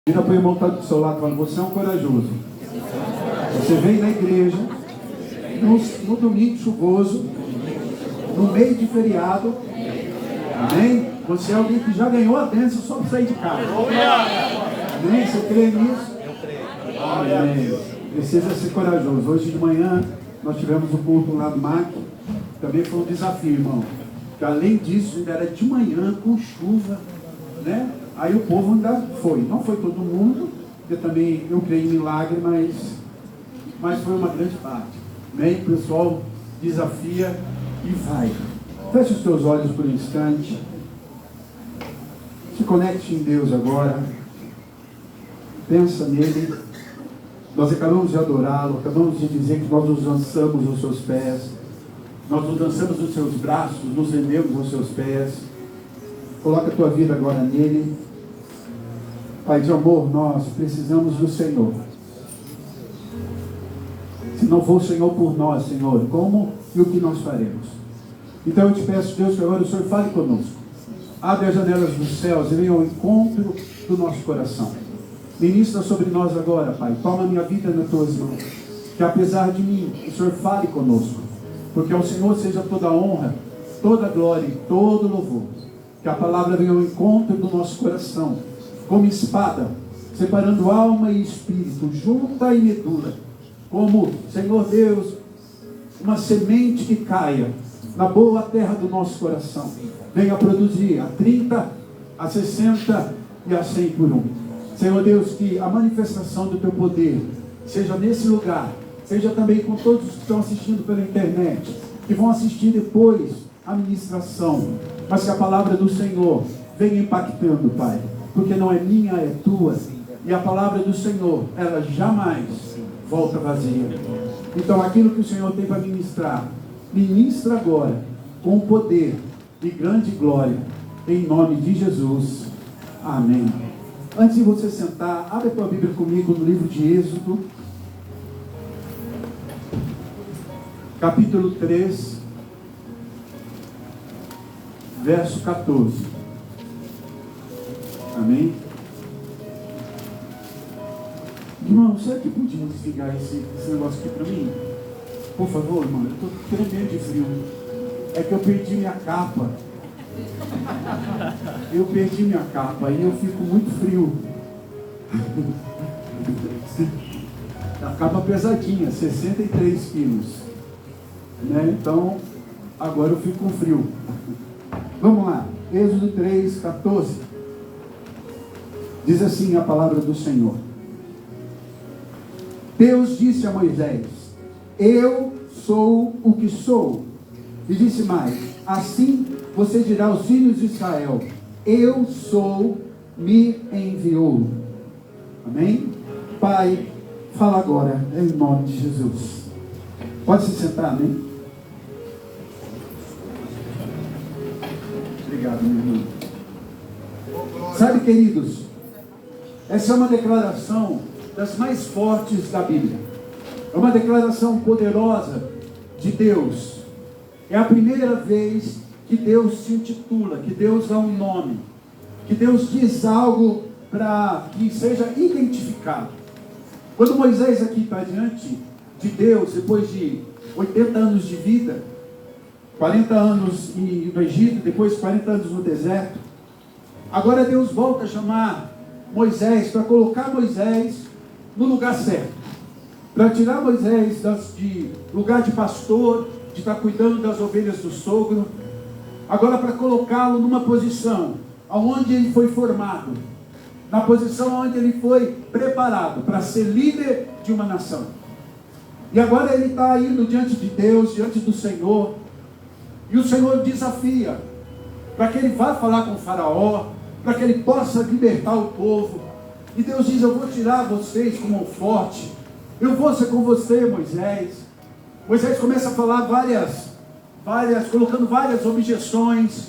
Vira para o irmão que está do seu lado falando, você é um corajoso. Você vem na igreja, no domingo chuvoso, no meio de feriado. Amém? Você é alguém que já ganhou a bênção só para sair de casa. Amém? Você crê nisso? Amém. Precisa ser corajoso. Hoje de manhã nós tivemos um culto lá do MAC. Também foi um desafio, irmão. Porque além disso, ainda era de manhã, com chuva, né? Aí o povo ainda foi. Não foi todo mundo, porque também eu creio em milagre, mas foi uma grande parte. Amém? O pessoal desafia e vai. Feche os teus olhos por um instante. Se conecte em Deus agora. Pensa nele. Nós acabamos de adorá-lo, acabamos de dizer que nós nos lançamos aos seus pés. Nós nos lançamos nos seus braços, nos rendemos aos seus pés. Coloca a tua vida agora nele. Pai de amor, nós precisamos do Senhor. Se não for o Senhor por nós, Senhor, como e o que nós faremos? Então eu te peço, Deus, que agora o Senhor fale conosco. Abre as janelas dos céus e venha ao encontro do nosso coração. Ministra sobre nós agora, Pai. Toma a minha vida nas tuas mãos. Que apesar de mim, o Senhor fale conosco. Porque ao Senhor seja toda a honra, toda a glória e todo o louvor. Que a palavra venha ao encontro do nosso coração, como espada, separando alma e espírito, junta e medula. Como, Senhor Deus, uma semente que caia na boa terra do nosso coração. Venha produzir a 30, a 60 e a 100 por um. Senhor Deus, que a manifestação do teu poder seja nesse lugar, seja também com todos os que estão assistindo pela internet, que vão assistir depois a ministração, mas que a palavra do Senhor venha impactando, Pai, porque não é minha, é tua, e a palavra do Senhor, ela jamais volta vazia. Então aquilo que o Senhor tem para ministrar, ministra agora, com poder e grande glória, em nome de Jesus. Amém. Antes de você sentar, abre a tua Bíblia comigo no livro de Êxodo, capítulo 3, verso 14. Amém? Irmão, será que podia desligar esse negócio aqui para mim? Por favor, irmão, eu estou tremendo de frio. É que eu perdi minha capa. Eu perdi minha capa e eu fico muito frio. A capa pesadinha, 63 quilos. Né? Então, agora eu fico com frio. Vamos lá, Êxodo 3, 14. Diz assim a palavra do Senhor. Deus disse a Moisés: eu sou o que sou. E disse mais: assim você dirá aos filhos de Israel: eu sou, me enviou. Amém? Pai, fala agora, em nome de Jesus. Pode se sentar, amém? Obrigado, meu irmão. Sabe, queridos, essa é uma declaração das mais fortes da Bíblia. É uma declaração poderosa de Deus. É a primeira vez que Deus se intitula, que Deus dá um nome, que Deus diz algo para que seja identificado. Quando Moisés aqui está diante de Deus, depois de 80 anos de vida, 40 anos no Egito, depois 40 anos no deserto, agora Deus volta a chamar Moisés, para colocar Moisés no lugar certo, para tirar Moisés de lugar de pastor, de estar cuidando das ovelhas do sogro, agora para colocá-lo numa posição onde ele foi formado, na posição onde ele foi preparado para ser líder de uma nação. E agora ele está indo diante de Deus, diante do Senhor, e o Senhor desafia para que ele vá falar com o faraó, para que ele possa libertar o povo. E Deus diz: eu vou tirar vocês com mão forte, eu vou ser com você, Moisés. Moisés começa a falar colocando várias objeções,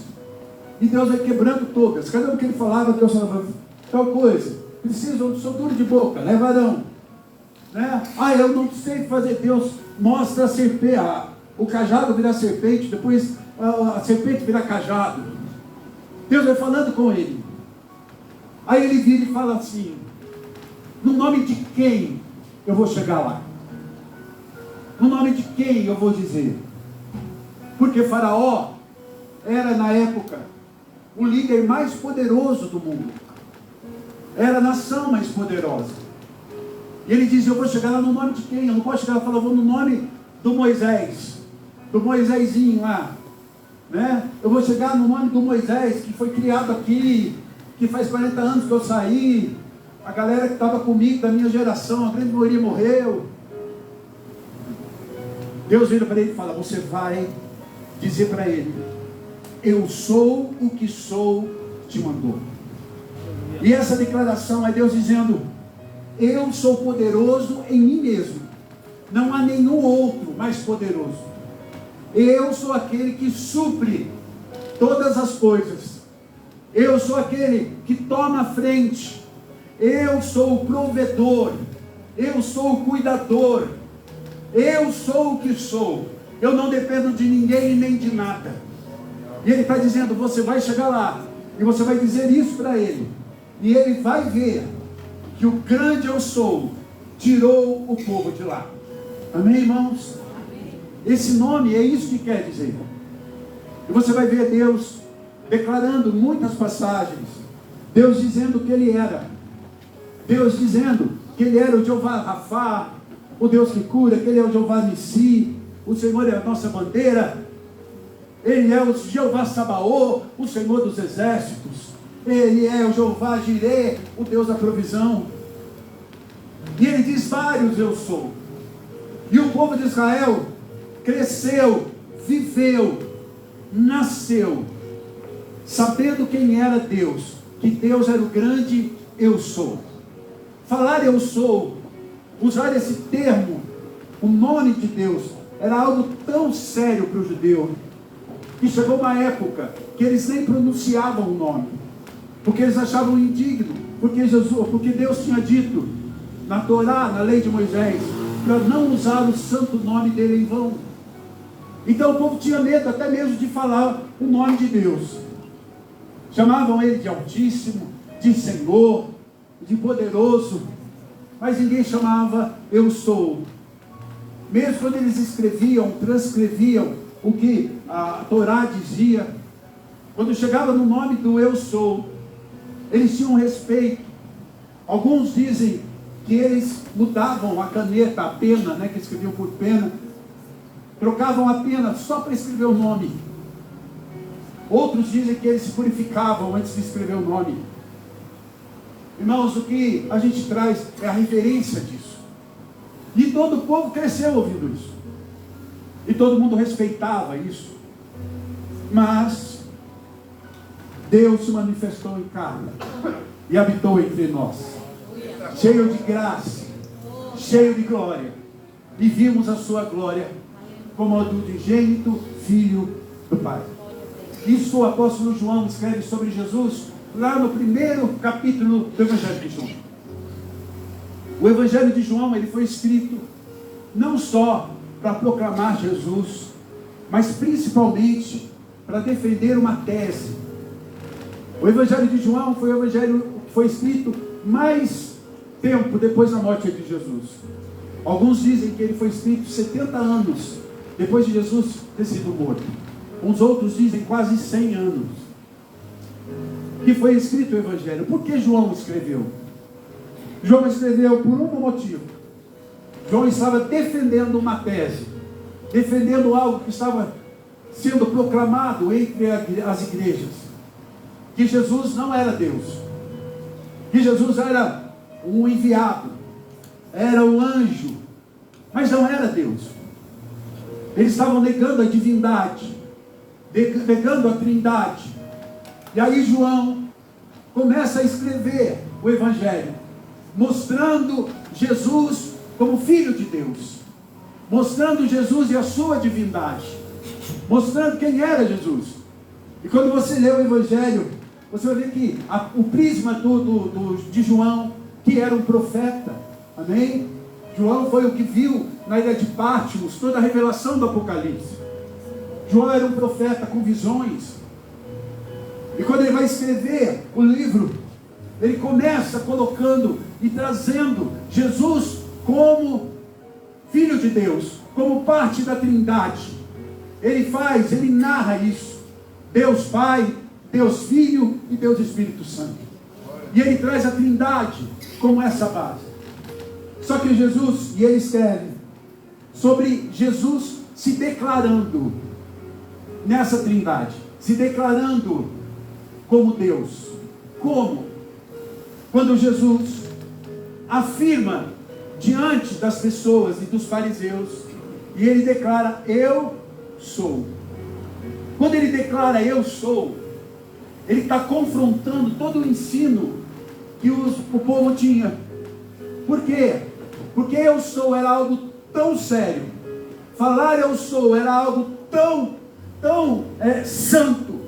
e Deus vai quebrando todas. Cada um que ele falava, Deus falava tal coisa: precisam, sou duro de boca, levarão, né? Eu não sei fazer. Deus mostra a serpente, o cajado virar serpente, depois a serpente virar cajado. Deus vai falando com ele. Aí ele vira e fala assim: No nome de quem eu vou chegar lá? No nome de quem eu vou dizer? Porque Faraó era, na época, o líder mais poderoso do mundo. Era a nação mais poderosa. E ele diz, eu vou chegar lá no nome de quem? Eu não posso chegar lá e falar, eu vou no nome do Moisés, do Moisésinho lá, né? Eu vou chegar no nome do Moisés, que foi criado aqui, que faz 40 anos que eu saí, a galera que estava comigo, da minha geração, a grande maioria morreu. Deus vira para ele e fala, você vai dizer para ele, eu sou o que sou, te mandou. E essa declaração é Deus dizendo, eu sou poderoso em mim mesmo, não há nenhum outro mais poderoso. Eu sou aquele que supre todas as coisas, eu sou aquele que toma a frente, eu sou o provedor, eu sou o cuidador, eu sou o que sou, eu não dependo de ninguém nem de nada. E ele está dizendo, você vai chegar lá, e você vai dizer isso para ele, e ele vai ver que o grande eu sou tirou o povo de lá. Amém, irmãos? Amém. Esse nome é isso que quer dizer. E você vai ver Deus declarando muitas passagens, Deus dizendo que ele era, Deus dizendo que ele era o Jeová Rafá, o Deus que cura, que ele é o Jeová Nissi, o Senhor é a nossa bandeira, ele é o Jeová Sabaô, o Senhor dos exércitos, ele é o Jeová Jirê, o Deus da provisão. E ele diz vários eu sou. E o povo de Israel cresceu, viveu, nasceu, sabendo quem era Deus, que Deus era o grande eu sou. Falar eu sou, usar esse termo, o nome de Deus, era algo tão sério para o judeu, que chegou uma época que eles nem pronunciavam o nome, porque eles achavam indigno, porque Deus tinha dito na Torá, na lei de Moisés, para não usar o santo nome dele em vão. Então o povo tinha medo até mesmo de falar o nome de Deus. Chamavam ele de Altíssimo, de Senhor, de Poderoso, mas ninguém chamava eu sou. Mesmo quando eles escreviam, transcreviam o que a Torá dizia, quando chegava no nome do eu sou, eles tinham respeito. Alguns dizem que eles mudavam a caneta, a pena, né, que escreviam por pena, trocavam a pena só para escrever o nome. Outros dizem que eles se purificavam antes de escrever o nome. Irmãos, o que a gente traz é a referência disso. E todo o povo cresceu ouvindo isso. E todo mundo respeitava isso. Mas Deus se manifestou em carne e habitou entre nós, cheio de graça, cheio de glória, e vimos a sua glória como a do unigênito Filho do Pai. Isso o apóstolo João escreve sobre Jesus lá no primeiro capítulo do Evangelho de João. O Evangelho de João, ele foi escrito não só para proclamar Jesus, mas principalmente para defender uma tese. O Evangelho de João foi o evangelho que foi escrito mais tempo depois da morte de Jesus. Alguns dizem que ele foi escrito 70 anos depois de Jesus ter sido morto. Uns outros dizem quase 100 anos que foi escrito o Evangelho. Por que João escreveu? João escreveu por um motivo. João estava defendendo uma tese, defendendo algo que estava sendo proclamado entre as igrejas, que Jesus não era Deus, que Jesus era um enviado, era um anjo, mas não era Deus. Eles estavam negando a divindade, negando a trindade. E aí João começa a escrever o Evangelho, mostrando Jesus como Filho de Deus, mostrando Jesus e a sua divindade, mostrando quem era Jesus. E quando você lê o Evangelho, você vai ver que o prisma de João, que era um profeta, amém? João foi o que viu na ilha de Patmos toda a revelação do Apocalipse. João era um profeta com visões. E quando ele vai escrever o livro, ele começa colocando e trazendo Jesus como Filho de Deus, como parte da Trindade. Ele narra isso. Deus Pai, Deus Filho e Deus Espírito Santo. E ele traz a Trindade como essa base. Só que Jesus, e ele escreve sobre Jesus se declarando nessa Trindade, se declarando como Deus. Como? Quando Jesus afirma diante das pessoas e dos fariseus, e ele declara: eu sou. Quando ele declara eu sou, ele está confrontando todo o ensino que o povo tinha. Por quê? Porque eu sou era algo tão sério. Falar eu sou era algo tão santo,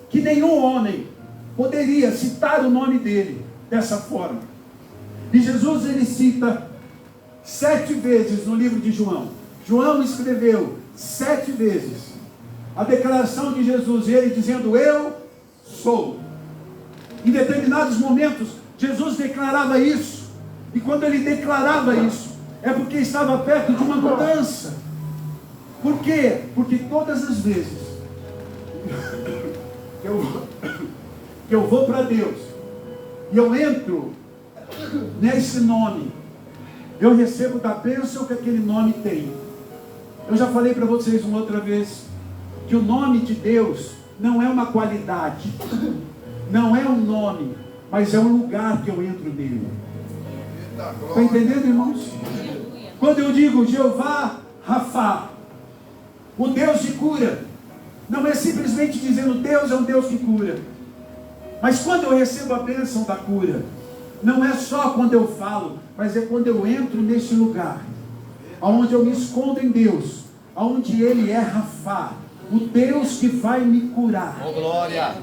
que nenhum homem poderia citar o nome dele dessa forma. E Jesus, ele cita 7 vezes no livro de João. João escreveu 7 vezes a declaração de Jesus, ele dizendo: eu sou. Em determinados momentos, Jesus declarava isso. E quando ele declarava isso, é porque estava perto de uma mudança. Por quê? Porque todas as vezes que eu vou para Deus e eu entro nesse nome, eu recebo da bênção que aquele nome tem. Eu já falei para vocês uma outra vez que o nome de Deus não é uma qualidade, não é um nome, mas é um lugar que eu entro nele. Está entendendo, irmãos? Quando eu digo Jeová Rafa, o Deus de cura, não é simplesmente dizendo Deus é um Deus que cura. Mas quando eu recebo a bênção da cura, não é só quando eu falo, mas é quando eu entro nesse lugar, onde eu me escondo em Deus, onde Ele é Rafa, o Deus que vai me curar. Oh, glória!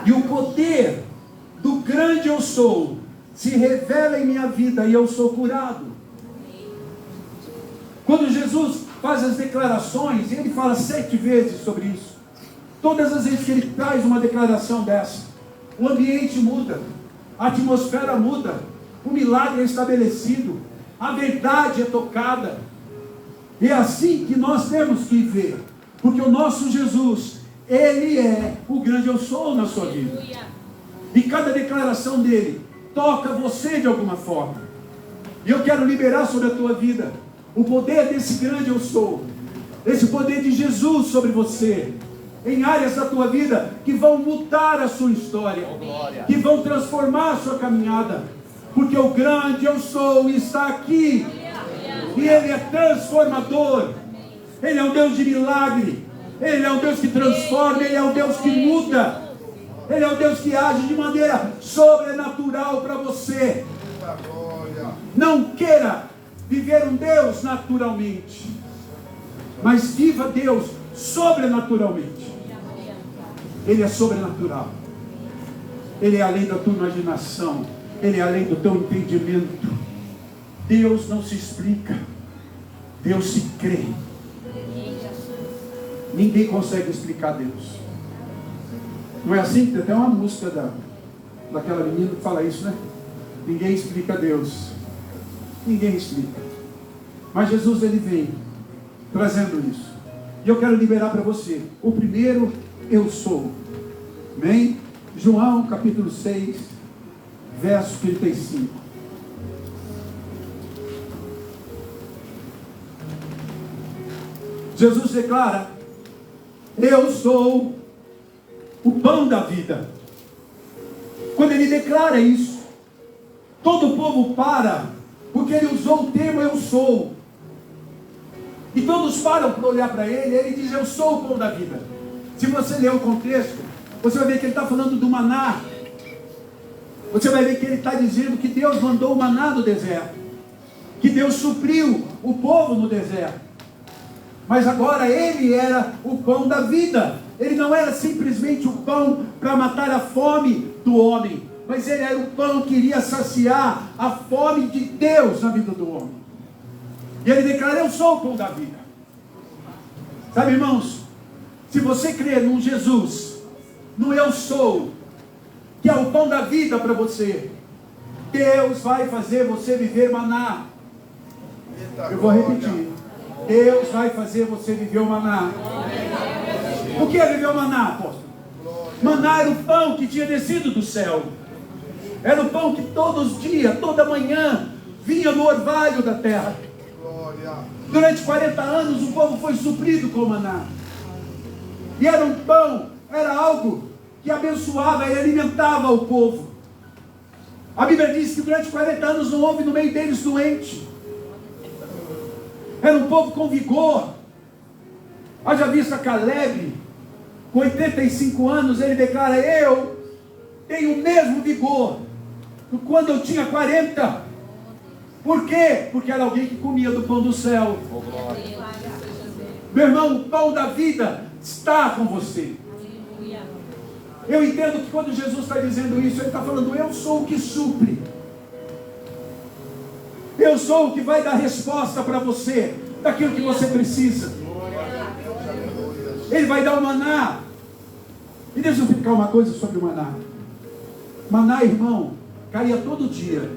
E o poder do grande eu sou se revela em minha vida e eu sou curado. Quando Jesus faz as declarações, ele fala 7 vezes sobre isso. Todas as vezes que ele traz uma declaração dessa, o ambiente muda, a atmosfera muda, o milagre é estabelecido, a verdade é tocada. E é assim que nós temos que ver, porque o nosso Jesus, ele é o grande eu sou na sua vida. E cada declaração dele toca você de alguma forma. E eu quero liberar sobre a tua vida o poder desse grande eu sou, esse poder de Jesus sobre você, em áreas da tua vida que vão mudar a sua história, que vão transformar a sua caminhada, porque o grande eu sou está aqui, e ele é transformador, ele é um Deus de milagre, ele é um Deus que transforma, ele é um Deus que muda, ele é um Deus que age de maneira sobrenatural para você. Não queira viver um Deus naturalmente, mas viva Deus sobrenaturalmente. Ele é sobrenatural, ele é além da tua imaginação, ele é além do teu entendimento. Deus não se explica, Deus se crê. Ninguém consegue explicar Deus. Não é assim? Tem até uma música daquela menina que fala isso, né? Ninguém explica Deus. Ninguém explica. Mas Jesus, ele vem trazendo isso. E eu quero liberar para você o primeiro eu sou. Amém? João capítulo 6, verso 35. Jesus declara: eu sou o pão da vida. Quando ele declara isso, todo o povo para, porque ele usou o termo eu sou. E todos param para olhar para ele, ele diz: eu sou o pão da vida. Se você ler o contexto, você vai ver que ele está falando do maná. Você vai ver que ele está dizendo que Deus mandou o maná no deserto, que Deus supriu o povo no deserto. Mas agora ele era o pão da vida. Ele não era simplesmente o pão para matar a fome do homem, mas ele era o pão que iria saciar a fome de Deus na vida do homem. E ele declara: eu sou o pão da vida. Sabe, irmãos, se você crer num Jesus, no eu sou, que é o pão da vida para você. Deus vai fazer você viver maná. Eu vou repetir. Deus vai fazer você viver o maná. O que é viver o maná, apóstolo? Maná era o pão que tinha descido do céu. Era o pão que todos os dias, toda manhã, vinha no orvalho da terra. Durante 40 anos o povo foi suprido com maná. E era um pão, era algo que abençoava e alimentava o povo. A Bíblia diz que durante 40 anos não houve no meio deles doente. Era um povo com vigor. Haja vista Caleb, com 85 anos, ele declara: eu tenho o mesmo vigor do quando eu tinha 40. Por quê? Porque era alguém que comia do pão do céu. Meu irmão, o pão da vida está com você. Eu entendo que quando Jesus está dizendo isso, ele está falando: eu sou o que supre. Eu sou o que vai dar resposta para você, daquilo que você precisa. Ele vai dar o maná. E deixa eu explicar uma coisa sobre o maná. Maná, irmão, caía todo dia.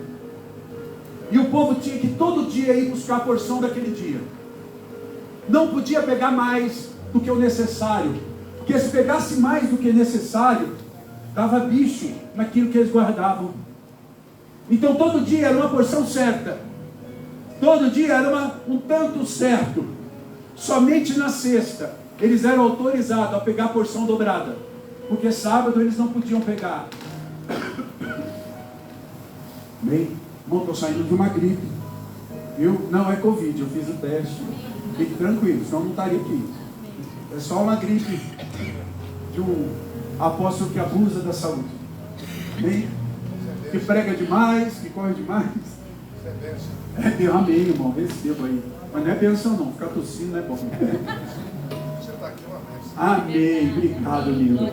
E o povo tinha que todo dia ir buscar a porção daquele dia. Não podia pegar mais do que o necessário. Porque se pegasse mais do que necessário, dava bicho naquilo que eles guardavam. Então todo dia era uma porção certa. Todo dia era um tanto certo. Somente na sexta eles eram autorizados a pegar a porção dobrada. Porque sábado eles não podiam pegar. Bem, irmão, estou saindo de uma gripe. Viu? Não é Covid, eu fiz o teste. Fique tranquilo, senão não estaria aqui. É só uma gripe de um apóstolo que abusa da saúde. Bem, que prega demais, que corre demais. Amém, irmão, recebo aí. Mas não é bênção não, ficar tossindo não é bom. Você está aqui uma bênção. Amém, obrigado, lindo.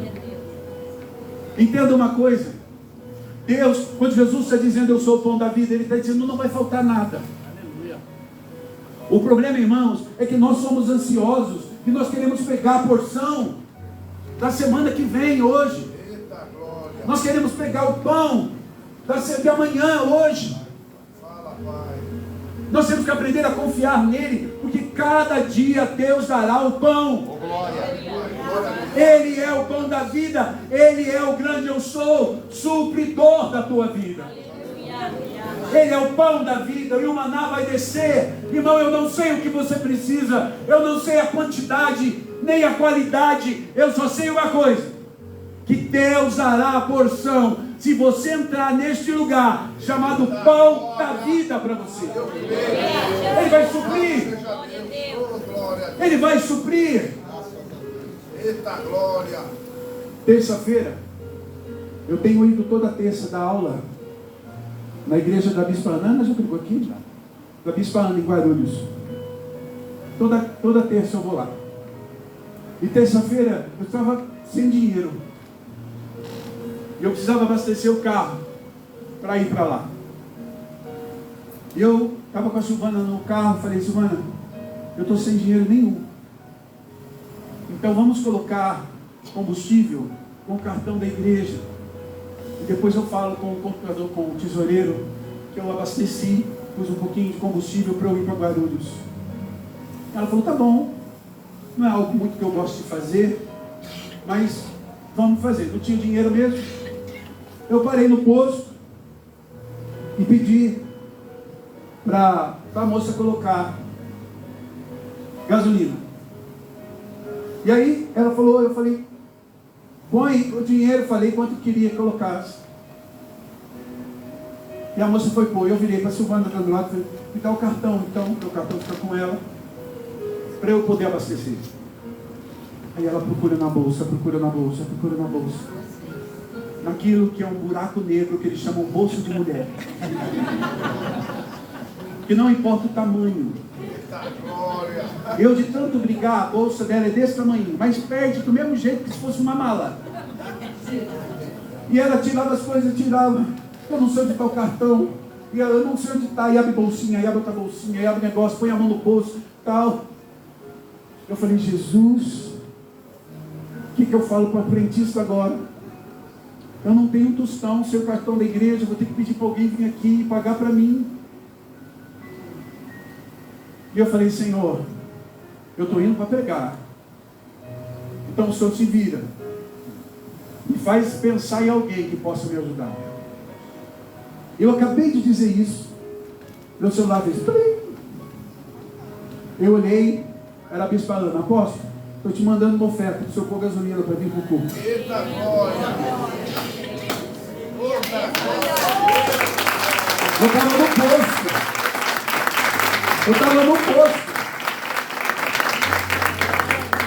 Entenda uma coisa. Deus, quando Jesus está dizendo eu sou o pão da vida, Ele está dizendo não vai faltar nada. Aleluia. O problema, irmãos, é que nós somos ansiosos e nós queremos pegar a porção da semana que vem, hoje. Eita, glória. Nós queremos pegar o pão de amanhã, hoje. Fala, Pai. Nós temos que aprender a confiar nele, porque cada dia Deus dará o pão. Oh, glória. Ele é o pão da vida, Ele é o grande eu sou, supridor da tua vida. Ele é o pão da vida, e o maná vai descer. Irmão, eu não sei o que você precisa, eu não sei a quantidade, nem a qualidade, eu só sei uma coisa: que Deus dará a porção, se você entrar neste lugar, chamado pão da vida para você. Ele vai suprir. Ele vai suprir. Eita glória! Terça-feira, eu tenho ido toda terça dar aula na igreja da Bispa Ana. Já pegou aqui? Da Bispa Ana, em Guarulhos. Toda terça eu vou lá. E terça-feira eu estava sem dinheiro. E eu precisava abastecer o carro para ir para lá. E eu estava com a Silvana no carro. Falei: Silvana, eu estou sem dinheiro nenhum. Então vamos colocar combustível com o cartão da igreja. E depois eu falo com o computador, com o tesoureiro, que eu abasteci, pus um pouquinho de combustível para eu ir para Guarulhos. Ela falou: tá bom. Não é algo muito que eu gosto de fazer, mas vamos fazer. Não tinha dinheiro mesmo. Eu parei no posto e pedi para a moça colocar gasolina. E aí ela falou, eu falei: põe o dinheiro, falei quanto queria que colocasse. E a moça foi pôr. Eu virei para a Silvana do meu lado e falei: me dá o cartão, então, o cartão fica com ela, para eu poder abastecer. Aí ela procura na bolsa, procura na bolsa, procura na bolsa. Naquilo que é um buraco negro que eles chamam bolso de mulher. Que não importa o tamanho. Eu, de tanto brigar, a bolsa dela é desse tamanho, mas perde do mesmo jeito que se fosse uma mala. E ela tirava as coisas, tirava. Eu não sei onde está o cartão. E ela: eu não sei onde está. E abre bolsinha, e abre outra bolsinha, e abre negócio, põe a mão no bolso, tal. Eu falei: Jesus, o que eu falo para o frentista agora? Eu não tenho um tostão, seu cartão da igreja, vou ter que pedir para alguém vir aqui e pagar para mim. E eu falei, Senhor, eu estou indo para pregar. Então o Senhor se vira. Me faz pensar em alguém que possa me ajudar. Eu acabei de dizer isso. Meu celular fez. Eu olhei, era a bispa Ana, apóstolo, estou te mandando uma oferta para o senhor pôr gasolina para vir para o culto. Eita glória! Eu estava no posto.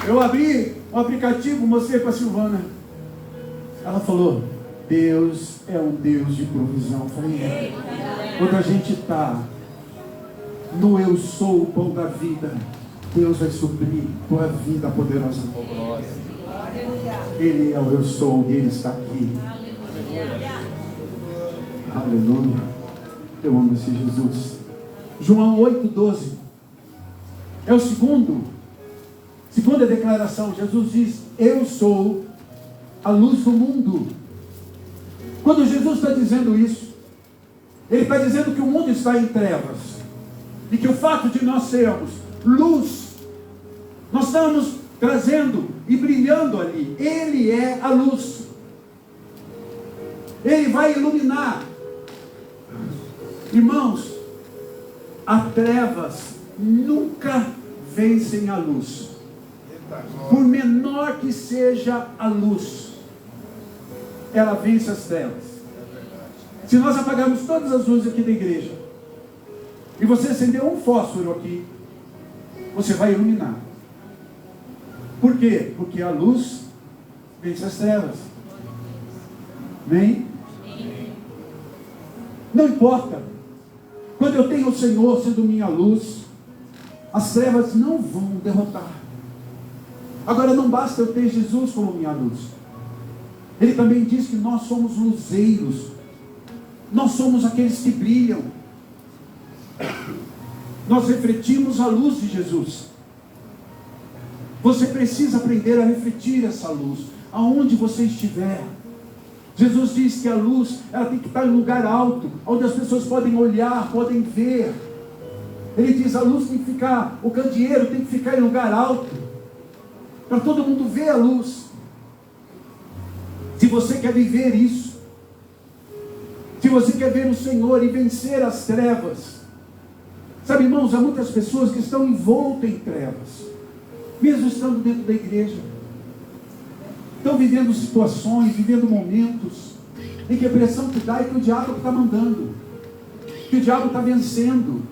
Eu abri o aplicativo, mostrei para a Silvana. Ela falou, Deus é um Deus de provisão. Eu falei, quando a gente está no eu sou o pão da vida, Deus vai suprir tua vida poderosa. Ele é o eu sou e Ele está aqui. Aleluia. Eu amo esse Jesus. João 8,12 é o segunda declaração. Jesus diz, eu sou a luz do mundo. Quando Jesus está dizendo isso, Ele está dizendo que o mundo está em trevas. E que o fato de nós sermos luz, nós estamos trazendo e brilhando ali. Ele é a luz. Ele vai iluminar. Irmãos, as trevas nunca vencem a luz. Por menor que seja a luz, ela vence as trevas. Se nós apagarmos todas as luzes aqui da igreja, e você acender um fósforo aqui, você vai iluminar. Por quê? Porque a luz vence as trevas. Amém? Não importa. Quando eu tenho o Senhor sendo minha luz, as trevas não vão derrotar. Agora não basta eu ter Jesus como minha luz. Ele também diz que nós somos luzeiros. Nós somos aqueles que brilham. Nós refletimos a luz de Jesus. Você precisa aprender a refletir essa luz, aonde você estiver. Jesus diz que a luz, ela tem que estar em lugar alto, onde as pessoas podem olhar, podem ver. Ele diz, a luz tem que ficar, o candeeiro tem que ficar em lugar alto, para todo mundo ver a luz. Se você quer viver isso, se você quer ver o Senhor e vencer as trevas, sabe, irmãos, há muitas pessoas que estão envoltas em trevas, mesmo estando dentro da igreja, estão vivendo situações, vivendo momentos, em que a pressão que dá é que o diabo está mandando, que o diabo está vencendo.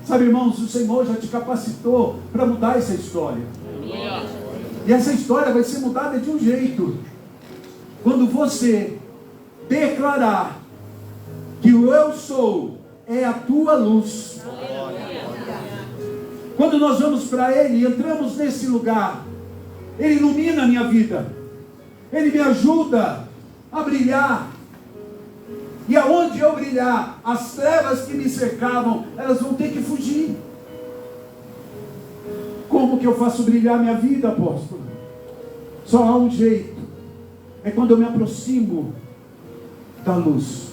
Sabe, irmãos, o Senhor já te capacitou para mudar essa história. E essa história vai ser mudada de um jeito, quando você declarar que o eu sou é a tua luz. Quando nós vamos para Ele e entramos nesse lugar, Ele ilumina a minha vida, Ele me ajuda a brilhar. E aonde eu brilhar, as trevas que me cercavam, elas vão ter que fugir. Como que eu faço brilhar minha vida, apóstolo? Só há um jeito, é quando eu me aproximo da luz.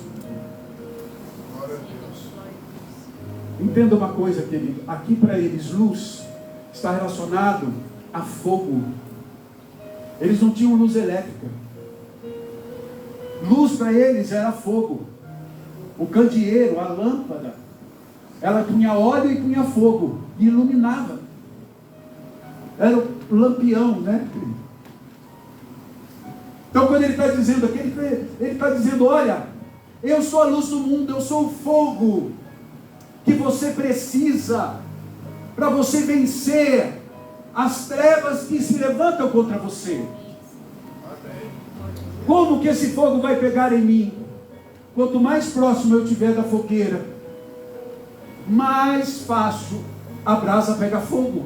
Entenda uma coisa, querido, aqui para eles luz está relacionado a fogo. Eles não tinham luz elétrica. Luz para eles era fogo. O candeeiro, a lâmpada, ela punha óleo e punha fogo e iluminava. Era o lampião, né? Então quando ele está dizendo aqui, ele está dizendo, olha, eu sou a luz do mundo, eu sou o fogo que você precisa para você vencer as trevas que se levantam contra você. Como que esse fogo vai pegar em mim? Quanto mais próximo eu estiver da fogueira, mais fácil a brasa pega fogo.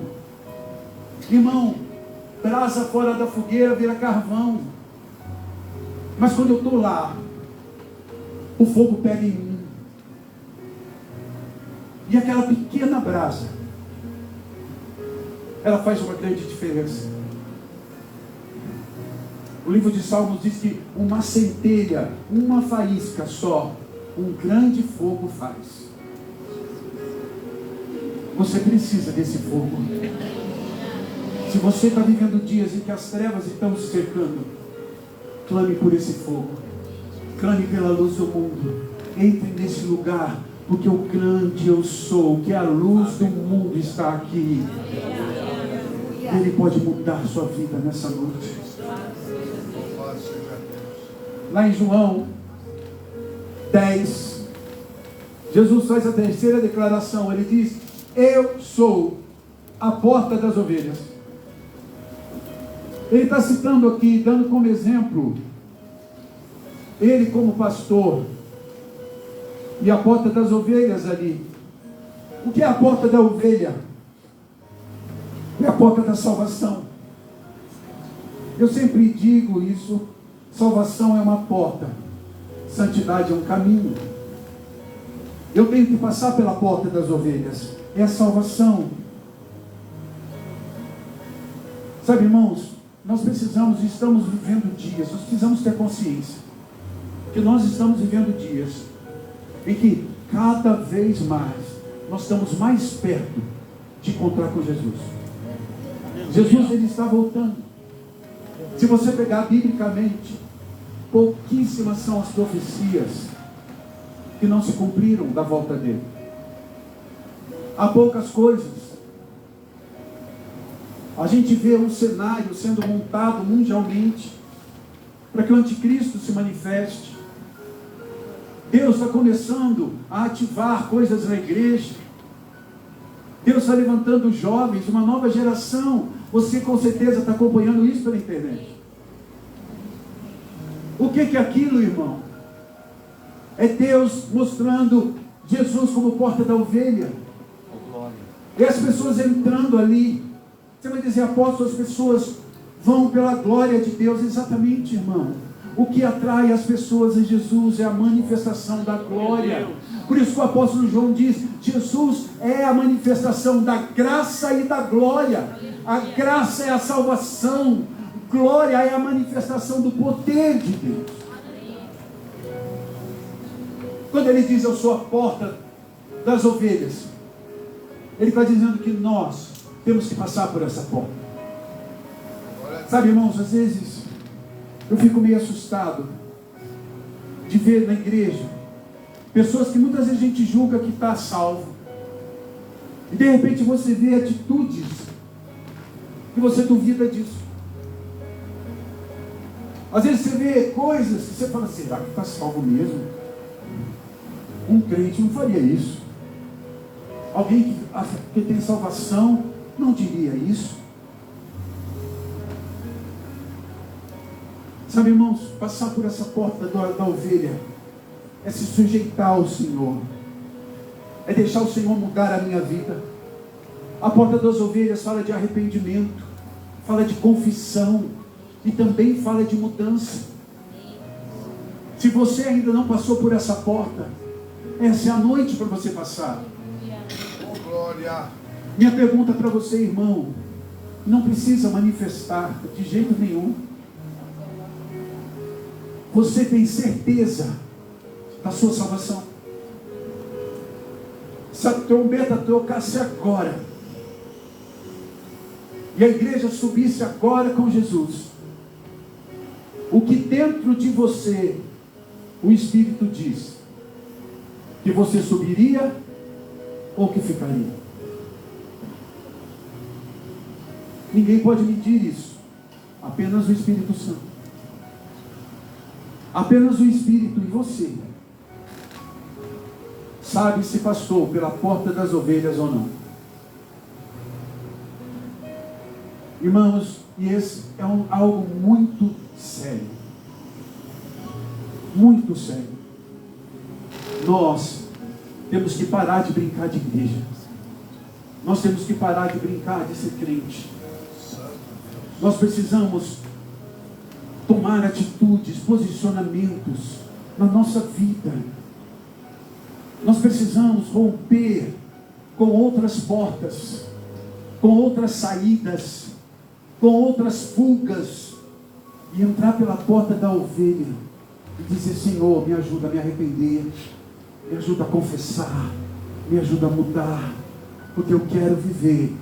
Irmão, brasa fora da fogueira vira carvão. Mas quando eu estou lá, o fogo pega em mim. E aquela pequena brasa, ela faz uma grande diferença. O livro de Salmos diz que uma centelha, uma faísca só, um grande fogo faz. Você precisa desse fogo. Se você está vivendo dias em que as trevas estão se cercando, clame por esse fogo. Clame pela luz do mundo. Entre nesse lugar, porque o grande eu sou, que a luz do mundo está aqui. Ele pode mudar a sua vida nessa noite. Lá em João 10, Jesus faz a terceira declaração. Ele diz: eu sou a porta das ovelhas. Ele está citando aqui, dando como exemplo, ele como pastor, e a porta das ovelhas ali. O que é a porta da ovelha? É a porta da salvação. Eu sempre digo isso: salvação é uma porta, santidade é um caminho. Eu tenho que passar pela porta das ovelhas, é a salvação. Sabe, irmãos, nós precisamos, estamos vivendo dias, nós precisamos ter consciência que nós estamos vivendo dias em que cada vez mais nós estamos mais perto de encontrar com Jesus. Jesus, ele está voltando. Se você pegar biblicamente, pouquíssimas são as profecias que não se cumpriram da volta dele. Há poucas coisas. A gente vê um cenário sendo montado mundialmente para que o anticristo se manifeste. Deus está começando a ativar coisas na igreja. Deus está levantando jovens, uma nova geração. Você com certeza está acompanhando isso pela internet. O que é aquilo, irmão? É Deus mostrando Jesus como porta da ovelha. E as pessoas entrando ali. Você vai dizer: apóstolo, as pessoas vão pela glória de Deus. Exatamente, irmão. O que atrai as pessoas em Jesus é a manifestação da glória. Por isso que o apóstolo João diz: Jesus é a manifestação da graça e da glória. A graça é a salvação. Glória é a manifestação do poder de Deus. Quando ele diz: eu sou a porta das ovelhas, ele está dizendo que nós temos que passar por essa porta. Sabe, irmãos, às vezes eu fico meio assustado de ver na igreja pessoas que muitas vezes a gente julga que está salvo, e de repente você vê atitudes que você duvida disso. Às vezes você vê coisas que você fala: será que está salvo mesmo? Um crente não faria isso. Alguém que tem salvação não diria isso. Sabe, irmãos, passar por essa porta da ovelha é se sujeitar ao Senhor, é deixar o Senhor mudar a minha vida. A porta das ovelhas fala de arrependimento, fala de confissão e também fala de mudança. Se você ainda não passou por essa porta, essa é a noite para você passar. Oh, glória. Minha pergunta para você, irmão: não precisa manifestar de jeito nenhum. Você tem certeza da sua salvação? Se a trombeta tocasse agora e a igreja subisse agora com Jesus, o que dentro de você o Espírito diz? Que você subiria ou que ficaria? Ninguém pode medir isso, apenas o Espírito Santo. Apenas o Espírito em você sabe se passou pela porta das ovelhas ou não. Irmãos, e esse é algo muito sério. Muito sério. Nós temos que parar de brincar de igreja. Nós temos que parar de brincar de ser crente. Nós precisamos tomar atitudes, posicionamentos na nossa vida. Nós precisamos romper com outras portas, com outras saídas, com outras fugas. e entrar pela porta da ovelha e dizer: Senhor, me ajuda a me arrepender, me ajuda a confessar, me ajuda a mudar, porque eu quero viver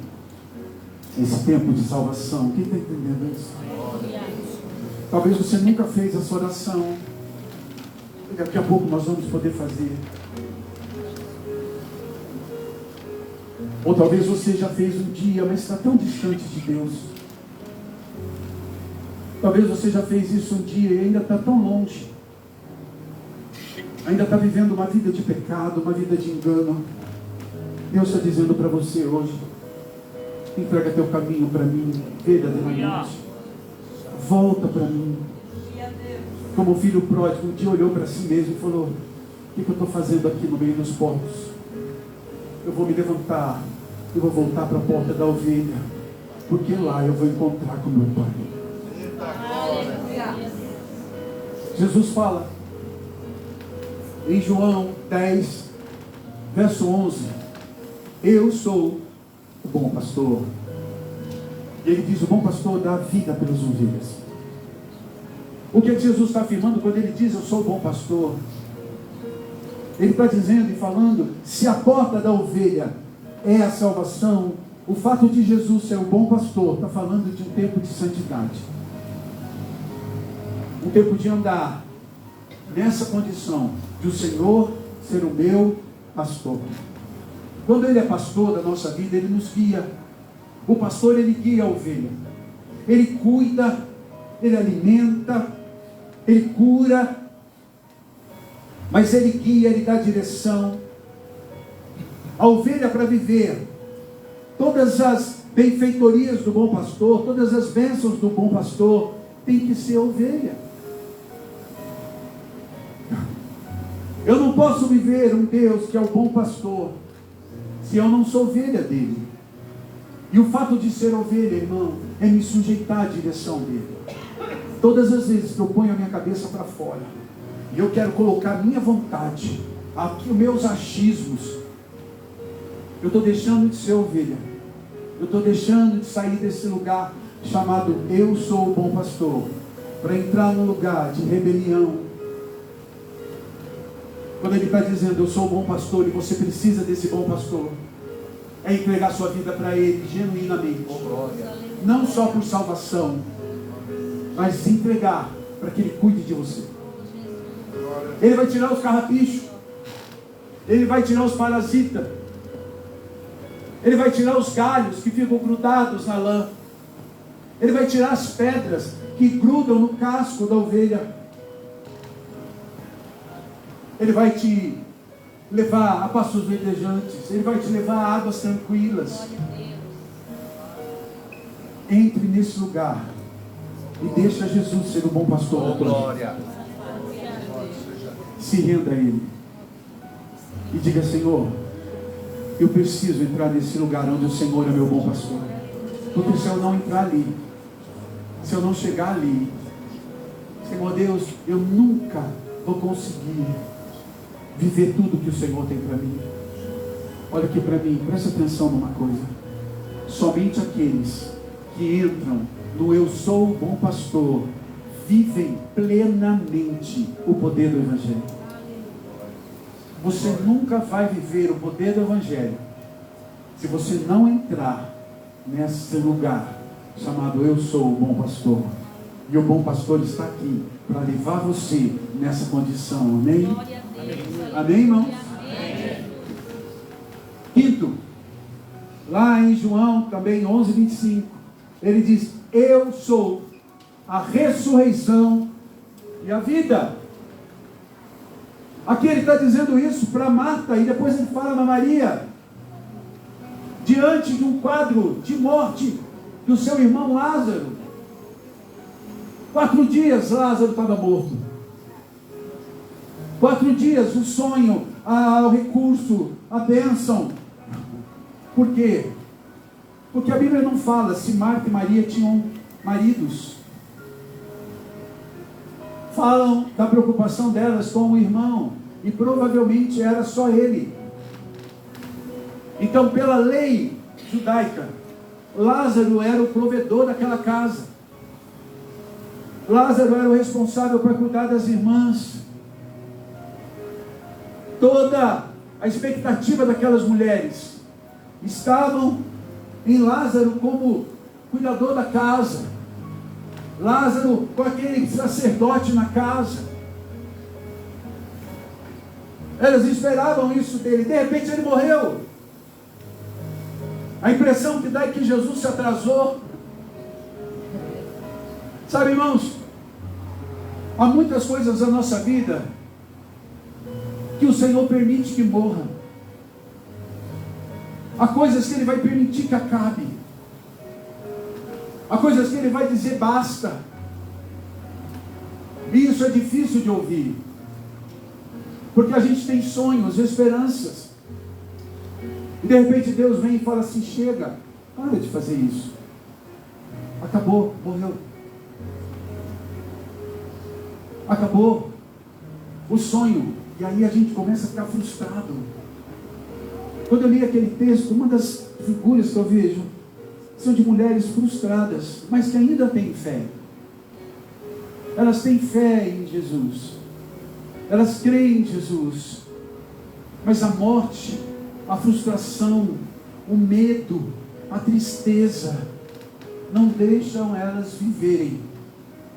esse tempo de salvação. Quem está entendendo isso? Talvez você nunca fez essa oração, e daqui a pouco nós vamos poder fazer. Ou talvez você já fez um dia, mas está tão distante de Deus. Talvez você já fez isso um dia e ainda está tão longe. Ainda está vivendo uma vida de pecado, uma vida de engano. Deus está dizendo para você hoje: entrega teu caminho para mim, verdadeiramente. Volta para mim. Como o filho pródigo um dia olhou para si mesmo e falou: o que eu estou fazendo aqui no meio dos porcos? Eu vou me levantar, eu vou voltar para a porta da ovelha, porque lá eu vou encontrar com meu Pai. Jesus fala em João 10, verso 11: eu sou o bom pastor. E ele diz: o bom pastor dá vida pelas ovelhas. O que Jesus está afirmando quando ele diz: eu sou o bom pastor? Ele está dizendo e falando: se a porta da ovelha é a salvação, o fato de Jesus ser o bom pastor está falando de um tempo de santidade, um tempo de andar nessa condição de o Senhor ser o meu pastor. Quando Ele é pastor da nossa vida, Ele nos guia. O pastor, ele guia a ovelha, ele cuida, ele alimenta, ele cura, mas ele guia, ele dá direção. A ovelha, para viver todas as benfeitorias do bom pastor, todas as bênçãos do bom pastor, tem que ser ovelha. Eu não posso viver um Deus que é o bom pastor se eu não sou ovelha dele. E o fato de ser ovelha, irmão, é me sujeitar à direção dele. Todas as vezes que eu ponho a minha cabeça para fora e eu quero colocar a minha vontade, aqui os meus achismos, eu estou deixando de ser ovelha. Eu estou deixando de sair desse lugar chamado eu sou o bom pastor, para entrar no lugar de rebelião. Quando ele está dizendo eu sou o bom pastor e você precisa desse bom pastor, é entregar sua vida para Ele genuinamente, não só por salvação, mas entregar para que Ele cuide de você. Ele vai tirar os carrapichos, Ele vai tirar os parasitas, Ele vai tirar os galhos que ficam grudados na lã, Ele vai tirar as pedras que grudam no casco da ovelha. Ele vai te levar a pastos verdejantes, Ele vai te levar a águas tranquilas. Entre nesse lugar e deixa Jesus ser o bom pastor da tua vida. Se renda a Ele e diga: Senhor, eu preciso entrar nesse lugar onde o Senhor é meu bom pastor, porque se eu não entrar ali, se eu não chegar ali, Senhor Deus, eu nunca vou conseguir viver tudo que o Senhor tem para mim. Olha aqui para mim, presta atenção numa coisa: somente aqueles que entram no eu sou o bom pastor vivem plenamente o poder do Evangelho. Você nunca vai viver o poder do Evangelho se você não entrar nesse lugar chamado eu sou o bom pastor. E o bom pastor está aqui para levar você nessa condição. Amém? Amém, irmãos? Amém. Quinto, lá em João também 11:25, ele diz: eu sou a ressurreição e a vida. Aqui ele está dizendo isso para Marta, e depois ele fala na Maria, diante de um quadro de morte do seu irmão Lázaro. 4 dias Lázaro estava morto. 4 dias, o sonho, o recurso, a bênção. Por quê? Porque a Bíblia não fala se Marta e Maria tinham maridos. Falam da preocupação delas com o irmão, e provavelmente era só ele. Então, pela lei judaica, Lázaro era o provedor daquela casa. Lázaro era o responsável por cuidar das irmãs. Toda a expectativa daquelas mulheres estavam em Lázaro como cuidador da casa. Lázaro com aquele sacerdote na casa. Elas esperavam isso dele. De repente ele morreu. A impressão que dá é que Jesus se atrasou. Sabe, irmãos, há muitas coisas na nossa vida que o Senhor permite que morra. Há coisas que Ele vai permitir que acabe. Há coisas que Ele vai dizer basta. E isso é difícil de ouvir. Porque a gente tem sonhos, esperanças. E de repente Deus vem e fala assim: chega, para de fazer isso. Acabou, morreu. Acabou o sonho. E aí a gente começa a ficar frustrado. Quando eu li aquele texto, uma das figuras que eu vejo são de mulheres frustradas, mas que ainda têm fé. Elas têm fé em Jesus. Elas creem em Jesus. Mas a morte, a frustração, o medo, a tristeza, não deixam elas viverem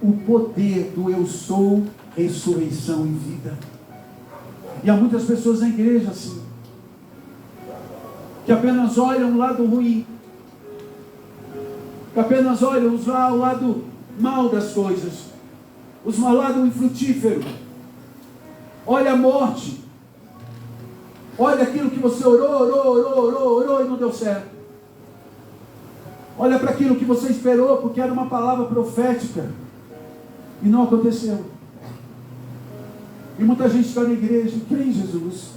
o poder do eu sou, ressurreição e vida. E há muitas pessoas na igreja assim, que apenas olham o lado ruim, que apenas olham o lado mal das coisas, o lado infrutífero. Olha a morte, olha aquilo que você orou e não deu certo. Olha para aquilo que você esperou porque era uma palavra profética e não aconteceu. E muita gente está na igreja e crê em Jesus.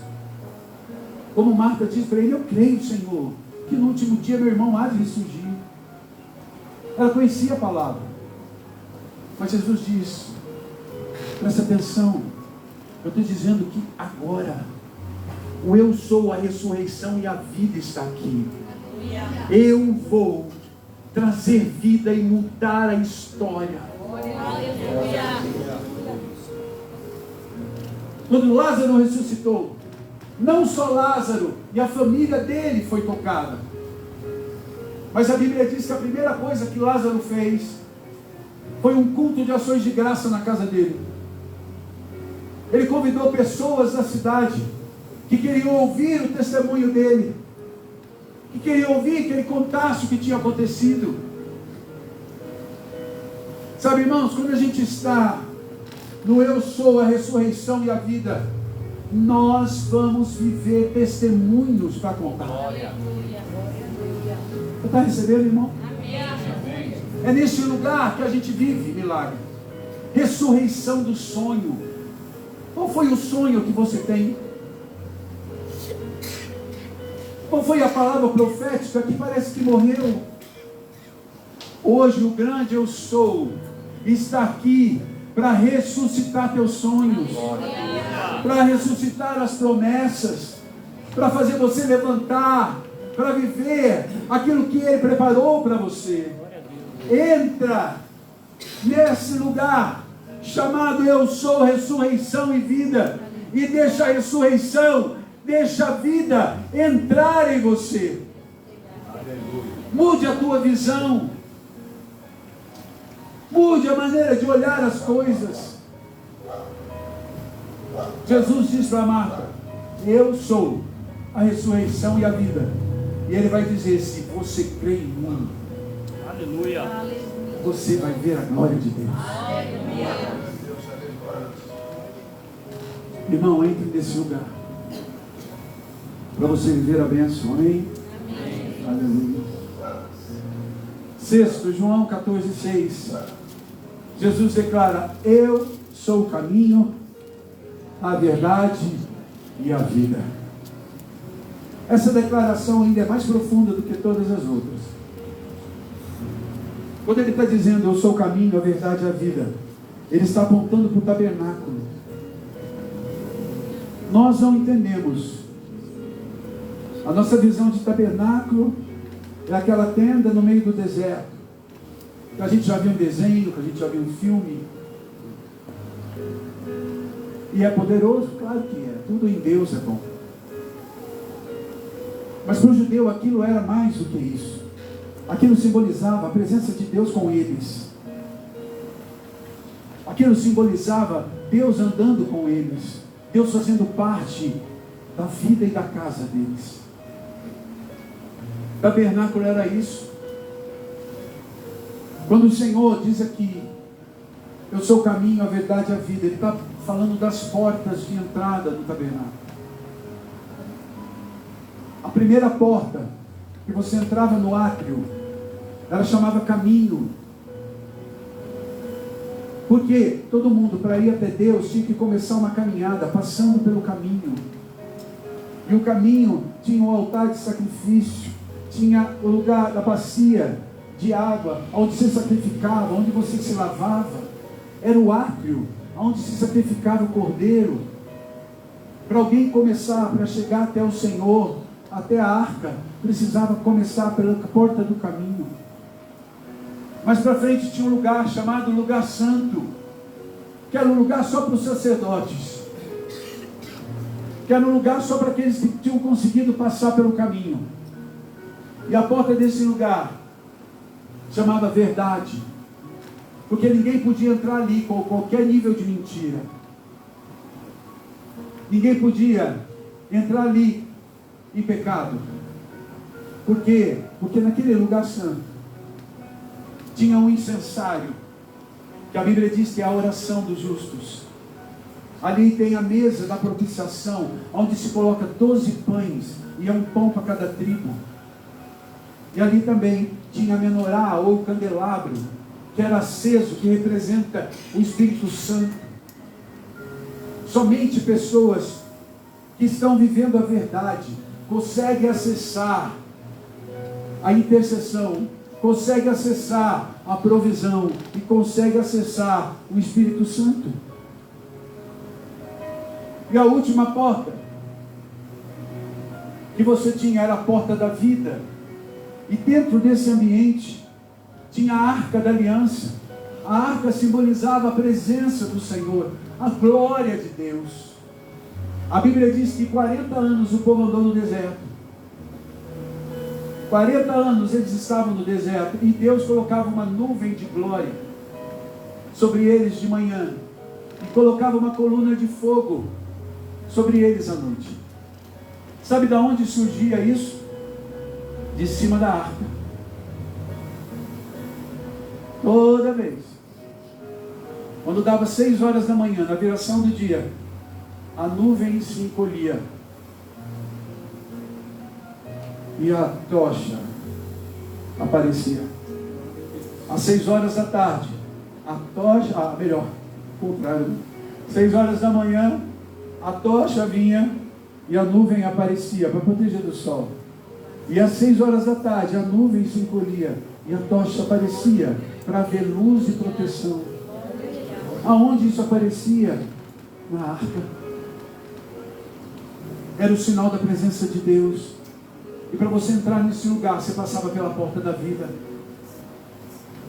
Como Marta diz para ele: eu creio, Senhor, que no último dia meu irmão há de ressurgir. Ela conhecia a palavra. Mas Jesus diz: presta atenção, eu estou dizendo que agora o eu sou, a ressurreição e a vida está aqui. Eu vou trazer vida e mudar a história. Quando Lázaro ressuscitou, não só Lázaro e a família dele foi tocada, mas a Bíblia diz que a primeira coisa que Lázaro fez foi um culto de ações de graça na casa dele. Ele convidou pessoas da cidade que queriam ouvir o testemunho dele, que queriam ouvir que ele contasse o que tinha acontecido. Sabe, irmãos, quando a gente está no eu sou, a ressurreição e a vida, nós vamos viver testemunhos para contar. Você está recebendo, irmão? Amém. É nesse lugar que a gente vive milagre. Ressurreição do sonho. Qual foi o sonho que você tem? Qual foi a palavra profética que parece que morreu? Hoje o grande eu sou está aqui para ressuscitar teus sonhos, para ressuscitar as promessas, para fazer você levantar, para viver aquilo que Ele preparou para você. Entra nesse lugar chamado eu sou, ressurreição e vida, e deixa a ressurreição, deixa a vida entrar em você. Mude a tua visão. Mude a maneira de olhar as coisas. Jesus diz para Marta: eu sou a ressurreição e a vida. E Ele vai dizer: se você crê em mim, aleluia, você vai ver a glória de Deus. Aleluia. Irmão, entre nesse lugar para você viver a bênção. Amém? Amém. Aleluia. Sexto, João 14:6. Jesus declara: eu sou o caminho, a verdade e a vida. Essa declaração ainda é mais profunda do que todas as outras. Quando ele está dizendo eu sou o caminho, a verdade e a vida, ele está apontando para o tabernáculo. Nós não entendemos. A nossa visão de tabernáculo é aquela tenda no meio do deserto. que a gente já viu um desenho, que a gente já viu um filme. E é poderoso? Claro que é. Tudo em Deus é bom. Mas para o judeu aquilo era mais do que isso. Aquilo simbolizava a presença de Deus com eles. Aquilo simbolizava Deus andando com eles. Deus fazendo parte da vida e da casa deles. Tabernáculo era isso. Quando o Senhor diz aqui, eu sou o caminho, a verdade e a vida, Ele está falando das portas de entrada do tabernáculo. A primeira porta, que você entrava no átrio, ela chamava caminho. Porque todo mundo, para ir até Deus, tinha que começar uma caminhada, passando pelo caminho. E o caminho tinha o altar de sacrifício, tinha o lugar da bacia de água, onde você sacrificava, onde você se lavava. Era o átrio, onde se sacrificava o cordeiro. Para alguém começar, para chegar até o Senhor, até a arca, precisava começar pela porta do caminho. Mas para frente tinha um lugar chamado lugar santo, que era um lugar só para os sacerdotes, que era um lugar só para aqueles que tinham conseguido passar pelo caminho. E a porta desse lugar chamava verdade, porque ninguém podia entrar ali com qualquer nível de mentira. Ninguém podia entrar ali em pecado. Por quê? Porque naquele lugar santo tinha um incensário, que a Bíblia diz que é a oração dos justos. Ali tem a mesa da propiciação, onde se coloca 12 pães, e é um pão para cada tribo. E ali também tinha a menorá, ou o candelabro, que era aceso, que representa o Espírito Santo. Somente pessoas que estão vivendo a verdade conseguem acessar a intercessão, consegue acessar a provisão e consegue acessar o Espírito Santo. E a última porta que você tinha era a porta da vida. E dentro desse ambiente tinha a arca da aliança. A arca simbolizava a presença do Senhor, a glória de Deus. A Bíblia diz que 40 anos o povo andou no deserto. 40 anos eles estavam no deserto, e Deus colocava uma nuvem de glória sobre eles de manhã, e colocava uma coluna de fogo sobre eles à noite. Sabe de onde surgia isso? De cima da arca. Toda vez, quando dava 6 horas da manhã, na viração do dia, a nuvem se encolhia, e a tocha aparecia. Às 6 horas da tarde, a tocha, melhor, contrário, 6 horas da manhã, a tocha vinha e a nuvem aparecia para proteger do sol. E às 6 horas da tarde, a nuvem se encolhia e a tocha aparecia para haver luz e proteção. Aonde isso aparecia? Na arca. Era o sinal da presença de Deus. E para você entrar nesse lugar, você passava pela porta da vida.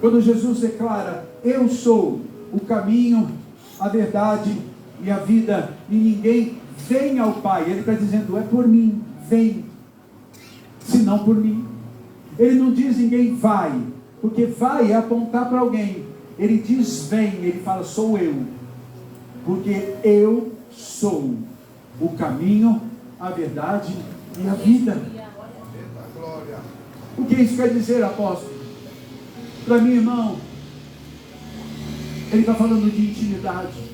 Quando Jesus declara, eu sou o caminho, a verdade e a vida, e ninguém vem ao Pai, Ele está dizendo, é por mim, vem, se não por mim. Ele não diz ninguém vai, porque vai é apontar para alguém. Ele diz vem, Ele fala, sou eu, porque eu sou o caminho, a verdade e a vida. O que isso quer dizer, apóstolo? Para mim, irmão, ele está falando de intimidade.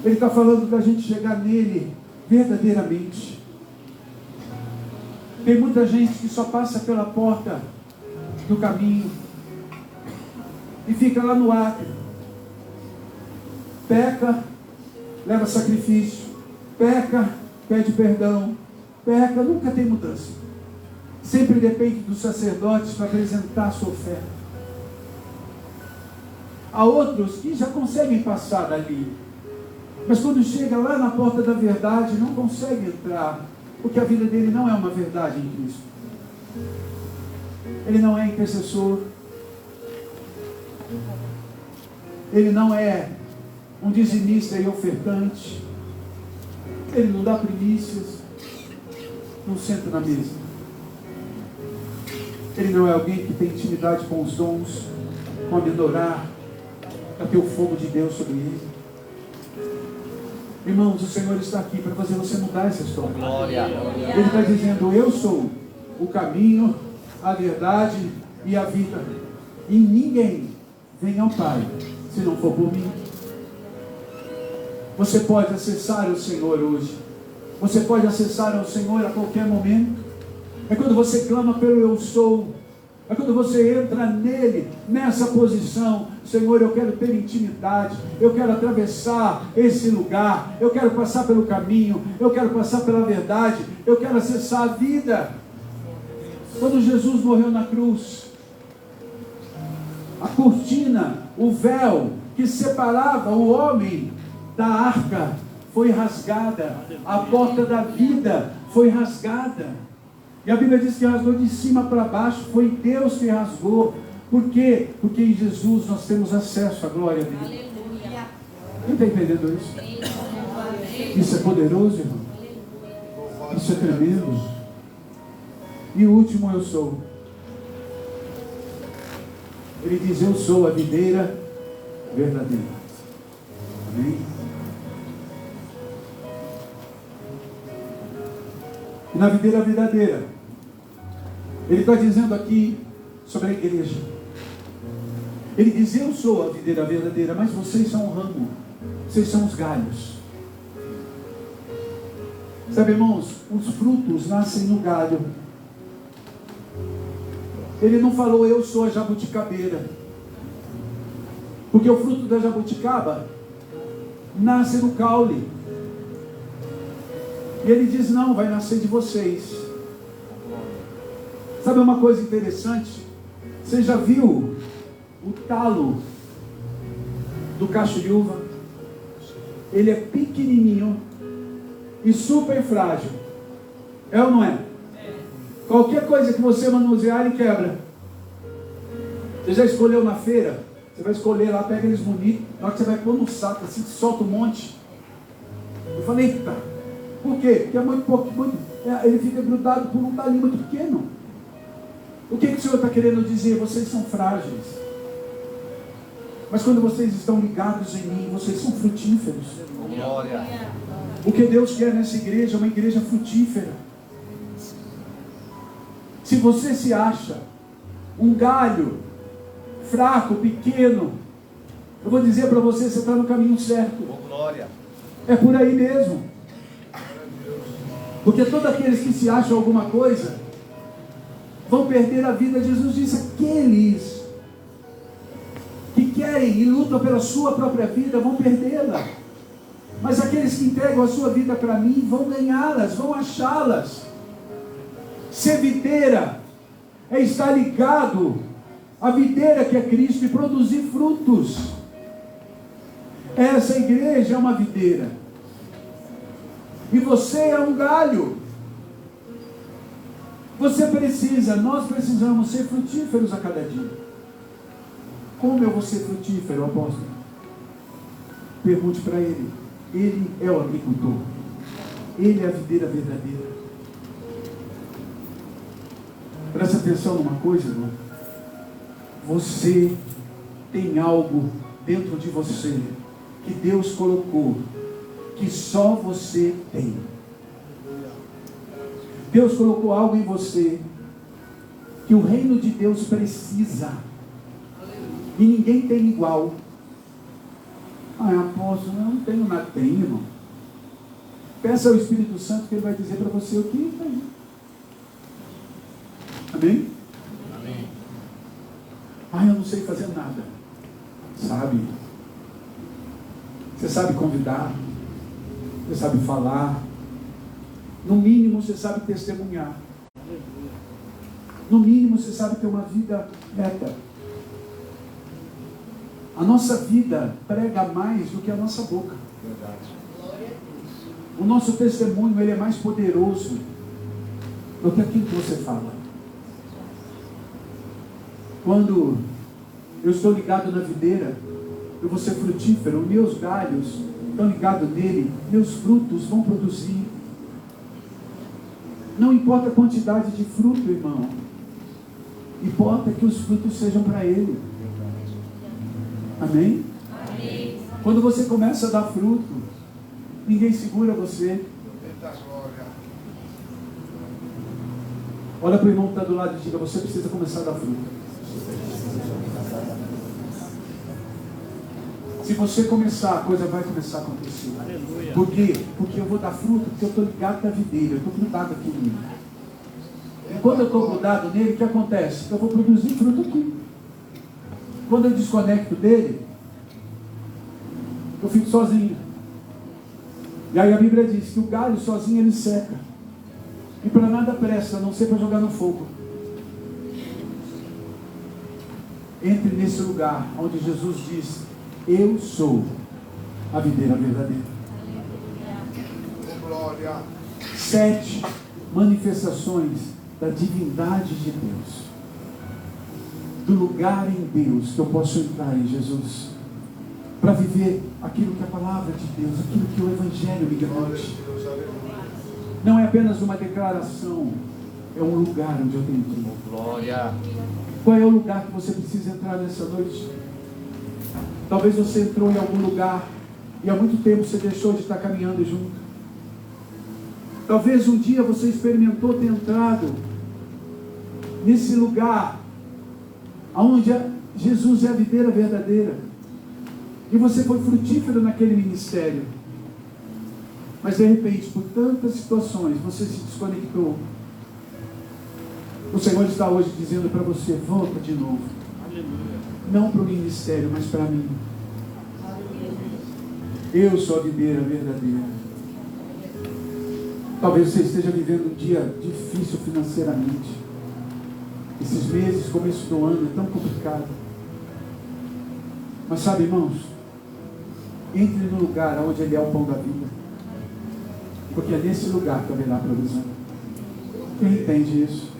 Ele está falando da gente chegar nele verdadeiramente. Tem muita gente que só passa pela porta do caminho e fica lá no átrio. Peca, leva sacrifício. Peca, pede perdão. Peca, nunca tem mudança. Sempre depende dos sacerdotes para apresentar a sua oferta. Há outros que já conseguem passar dali, mas quando chega lá na porta da verdade, não consegue entrar, porque a vida dele não é uma verdade em Cristo. Ele não é intercessor. Ele não é um dizimista e ofertante. Ele não dá primícias. Não senta na mesa. Ele não é alguém que tem intimidade com os dons, com a adorar, para ter o fogo de Deus sobre ele. Irmãos, o Senhor está aqui para fazer você mudar essa história. Glória. Ele está dizendo: eu sou o caminho, a verdade e a vida. E ninguém vem ao Pai se não for por mim. Você pode acessar o Senhor hoje. Você pode acessar ao Senhor a qualquer momento. É quando você clama pelo eu sou. É quando você entra nele, nessa posição: Senhor, eu quero ter intimidade, eu quero atravessar esse lugar, eu quero passar pelo caminho, eu quero passar pela verdade, eu quero acessar a vida. Quando Jesus morreu na cruz, a cortina, o véu que separava o homem da arca foi rasgada, a porta da vida foi rasgada. E a Bíblia diz que rasgou de cima para baixo, foi Deus que rasgou. Por quê? Porque em Jesus nós temos acesso à glória dele. Aleluia. Quem está entendendo isso? Isso é poderoso, irmão. Isso é tremendo. E o último, eu sou. Ele diz: eu sou a videira verdadeira. Amém? E na videira verdadeira, ele está dizendo aqui sobre a igreja. Ele diz: eu sou a videira verdadeira, mas vocês são o ramo, vocês são os galhos. Sabe, irmãos, os frutos nascem no galho. Ele não falou: eu sou a jabuticabeira, porque o fruto da jabuticaba nasce no caule. E ele diz: não, vai nascer de vocês. Sabe uma coisa interessante? Você já viu o talo do cacho de uva? Ele é pequenininho e super frágil. É ou não é? Qualquer coisa que você manusear, ele quebra. Você já escolheu na feira? Você vai escolher lá, pega eles bonitos. Na hora que você vai pôr no saco, assim, solta um monte. Eu falei: eita. Por quê? Porque é muito pouco, ele fica grudado por um talinho muito pequeno. O que o Senhor está querendo dizer? Vocês são frágeis. Mas quando vocês estão ligados em mim, vocês são frutíferos. Glória. O que Deus quer nessa igreja é uma igreja frutífera. Se você se acha um galho fraco, pequeno, eu vou dizer para você: você está no caminho certo. Glória. É por aí mesmo. Porque todos aqueles que se acham alguma coisa vão perder a vida. Jesus disse: aqueles que querem e lutam pela sua própria vida vão perdê-la. Mas aqueles que entregam a sua vida para mim vão ganhá-las, vão achá-las. Ser videira é estar ligado à videira que é Cristo e produzir frutos. Essa igreja é uma videira. E você é um galho. Nós precisamos ser frutíferos a cada dia. Como eu vou ser frutífero, apóstolo? Pergunte para ele. Ele é o agricultor. Ele é a videira verdadeira. Presta atenção numa coisa, irmão. Você tem algo dentro de você que Deus colocou, que só você tem. Deus colocou algo em você que o reino de Deus precisa. E ninguém tem igual. Apóstolo, eu não tenho nada. Tem, irmão. Peça ao Espírito Santo que ele vai dizer para você o que tem. Amém? Amém. Eu não sei fazer nada. Sabe? Você sabe convidar. Você sabe falar. No mínimo você sabe testemunhar. No mínimo você sabe ter uma vida reta. A nossa vida prega mais do que a nossa boca. Verdade. O nosso testemunho, ele é mais poderoso do que aquilo que você fala. Quando eu estou ligado na videira, eu vou ser frutífero, meus galhos estão ligados nele, meus frutos vão produzir. Não importa a quantidade de fruto, irmão, importa que os frutos sejam para ele. Amém? Amém? Quando você começa a dar fruto, ninguém segura você. Olha para o irmão que está do lado e diga: você precisa começar a dar fruto. Se você começar, a coisa vai começar a acontecer. Aleluia. Por quê? Porque eu vou dar fruto, porque eu estou ligado na videira, eu estou grudado aqui nele. E quando eu estou grudado nele, o que acontece? Eu vou produzir fruto aqui. Quando eu desconecto dele, eu fico sozinho. E aí a Bíblia diz que o galho sozinho ele seca. E para nada presta, a não ser para jogar no fogo. Entre nesse lugar onde Jesus diz: eu sou a videira verdadeira. 7 manifestações da divindade de Deus. Do lugar em Deus que eu posso entrar em Jesus. Para viver aquilo que é a palavra de Deus, aquilo que o Evangelho me garante. Não é apenas uma declaração, é um lugar onde eu tenho que ir. Glória. Qual é o lugar que você precisa entrar nessa noite? Talvez você entrou em algum lugar e há muito tempo você deixou de estar caminhando junto. Talvez um dia você experimentou ter entrado nesse lugar onde Jesus é a videira verdadeira. E você foi frutífero naquele ministério. Mas de repente, por tantas situações, você se desconectou. O Senhor está hoje dizendo para você: volta de novo. Aleluia. Não para o ministério, mas para mim. Eu sou a videira verdadeira. Talvez você esteja vivendo um dia difícil financeiramente. Esses meses, começo do ano, é tão complicado. Mas sabe, irmãos, entre no lugar onde Ele é o pão da vida. Porque é nesse lugar que haverá provisão. Quem entende isso?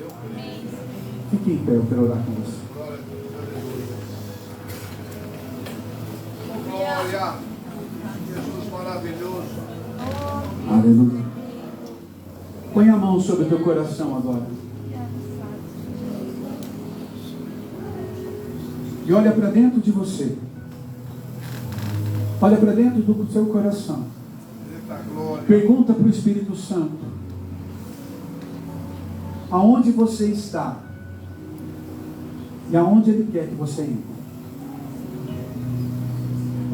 Fique em pé, eu quero orar com você. Glória! Jesus maravilhoso. Aleluia. Põe a mão sobre o teu coração agora. E olha para dentro de você. Olha para dentro do seu coração. Pergunta para o Espírito Santo: aonde você está? E aonde Ele quer que você entre?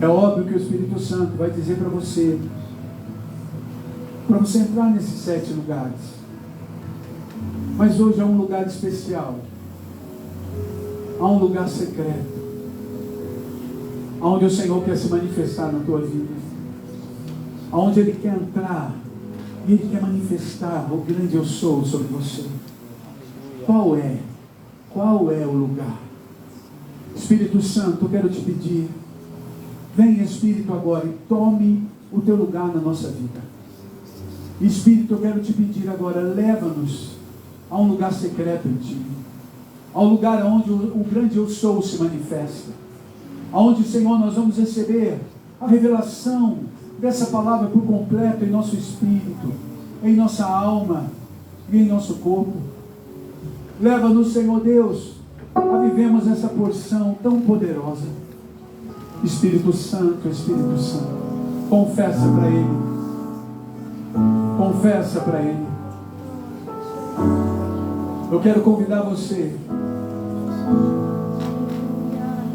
É óbvio que o Espírito Santo vai dizer para você entrar nesses 7 lugares. Mas hoje há um lugar especial. Há um lugar secreto, onde o Senhor quer se manifestar na tua vida, onde Ele quer entrar e Ele quer manifestar o grande eu sou sobre você. Qual é o lugar? Espírito Santo, eu quero te pedir, vem Espírito agora e tome o teu lugar na nossa vida. Espírito, eu quero te pedir agora, leva-nos a um lugar secreto em Ti, ao lugar onde o grande eu sou se manifesta, onde, Senhor, nós vamos receber a revelação dessa palavra por completo em nosso espírito, em nossa alma e em nosso corpo. Leva-nos, Senhor Deus, a vivermos essa porção tão poderosa. Espírito Santo, confessa para Ele, confessa para Ele. Eu quero convidar você,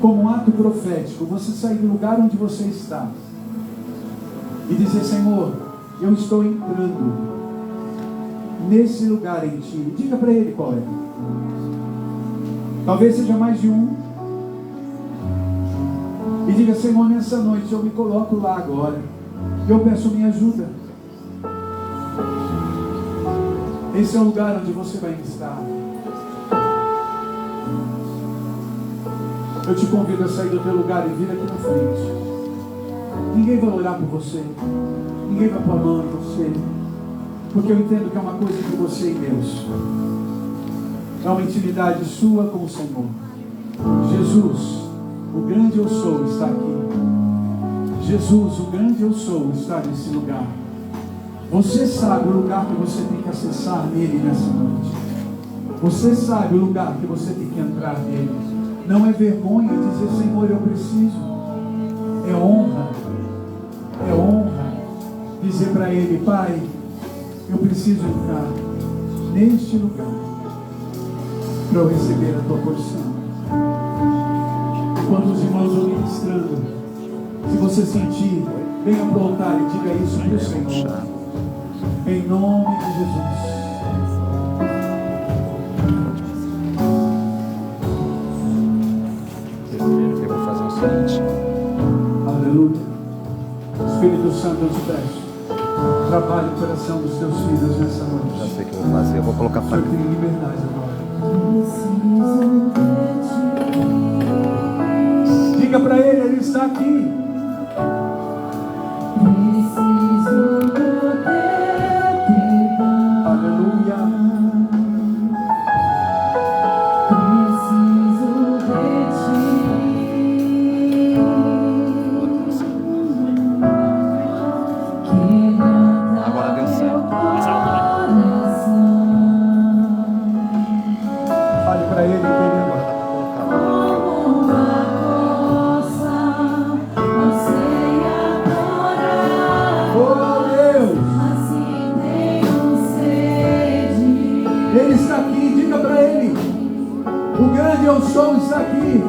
como um ato profético, você sair do lugar onde você está e dizer: Senhor, eu estou entrando nesse lugar em Ti. Diga para Ele qual é. Talvez seja mais de um. E diga: Senhor, nessa noite eu me coloco lá agora. Eu peço minha ajuda. Esse é o lugar onde você vai estar. Eu te convido a sair do teu lugar e vir aqui na frente. Ninguém vai orar por você. Ninguém vai pôr a mão em você. Porque eu entendo que é uma coisa entre você e Deus. É uma intimidade sua com o Senhor. Jesus, o grande eu sou está aqui. Jesus, o grande eu sou está nesse lugar. Você sabe o lugar que você tem que acessar nele nessa noite. Você sabe o lugar que você tem que entrar nele. Não é vergonha dizer, Senhor, eu preciso. É honra dizer para ele, Pai, eu preciso entrar neste lugar para eu receber a tua porção. Enquanto os irmãos vão ministrando, se você sentir, venha para o altar e diga isso para o Senhor, em nome de Jesus. Eu vou fazer o seguinte. Aleluia. Espírito Santo, eu te peço, trabalhe o coração dos teus filhos nessa noite. Já sei o que eu vou fazer, eu vou colocar O para Senhor tem liberdade agora. Diga para ele está aqui. Aleluia. Agora deu certo. Fale para ele, querido. Ele está aqui, diga para ele. O grande eu sou está aqui.